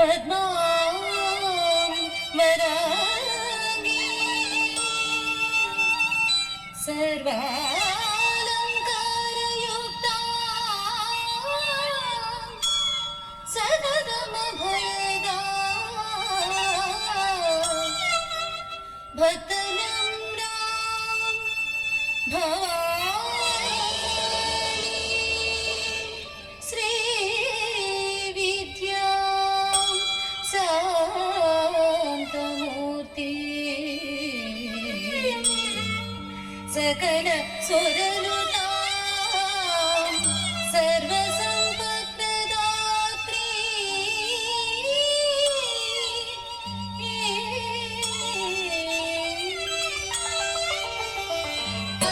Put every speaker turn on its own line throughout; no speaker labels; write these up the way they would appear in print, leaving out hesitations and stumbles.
पद्मां वरागी सर्वालंकारयुक्ता सततमभयदा भक्तनम्रां भवानी श्रीविद्यां शान्तमूर्ति सकल सुरनुतां सर्वसम्पत्प्रदात्री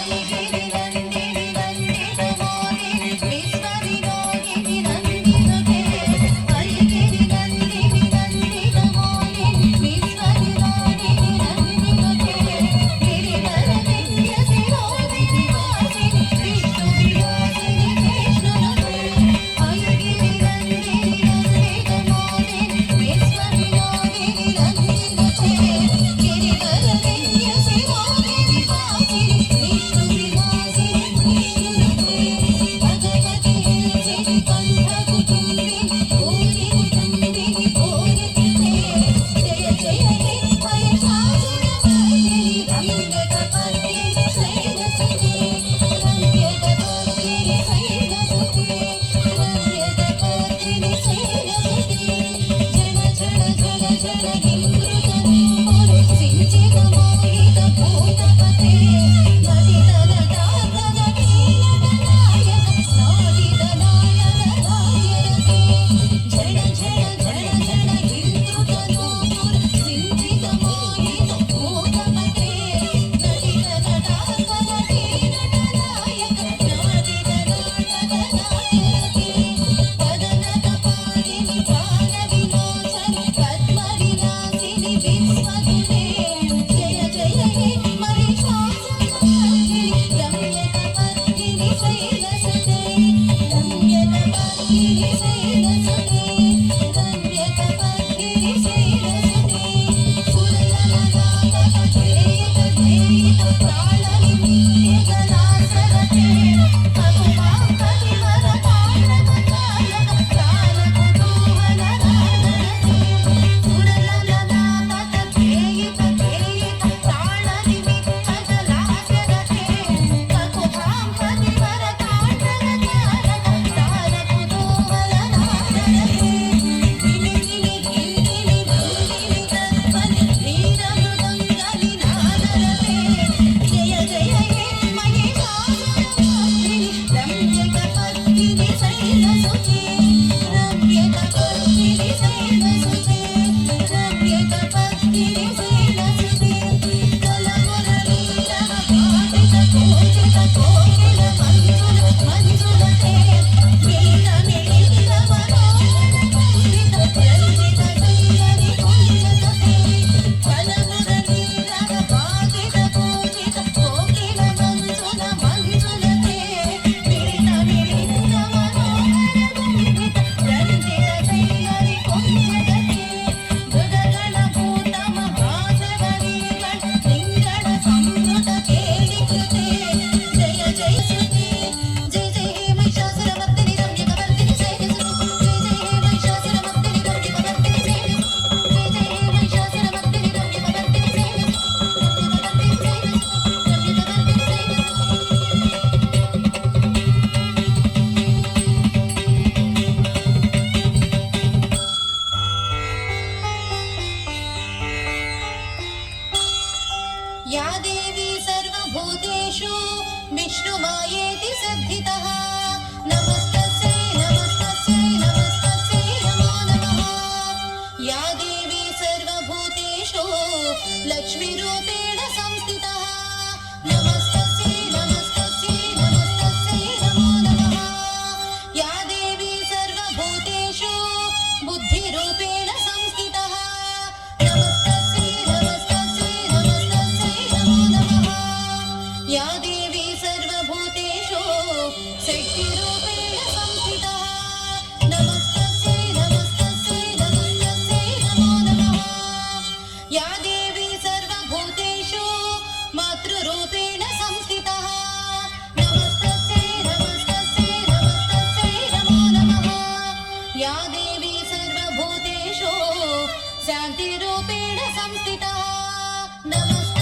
गिरिनन्दिनि नन्दितमोदिनि विश्वविनोदिनि नन्दिनुते गिरिनन्दिनि नन्दितमोदिनि विश्वविनोदिनि नन्दिनुते गिरिवरविन्यसिरोदिनि वासिनि विष्णुविलासिनि कृष्णनुते गिरिनन्दिनि नन्दितमोदिनि विश्वविनोदिनि नन्दिनुते गिरिवरविन्यसिरोदिनि वासिनि या देवी सर्वभूतेषु विष्णुमायेति सिद्धितः नमस्तस्यै नमस्तस्यै नमस्तस्यै नमो नमः या देवी सर्वभूतेषु लक्ष्मीरूपेण संस्थितः नमस्तस्यै नमस्तस्यै नमस्तस्यै नमो नमः या देवी सर्वभूतेषु बुद्धिरूपेण संस्थितः नमस्तस्यै नमस्तस्यै नमस्तस्यै नमो नमः या देवी सर्वभूतेषु शक्तिरूपेण संस्थितः नमस्तस्यै नमस्तस्यै नमस्तस्यै शान्तिरूपेण संस्थितः नमस्ते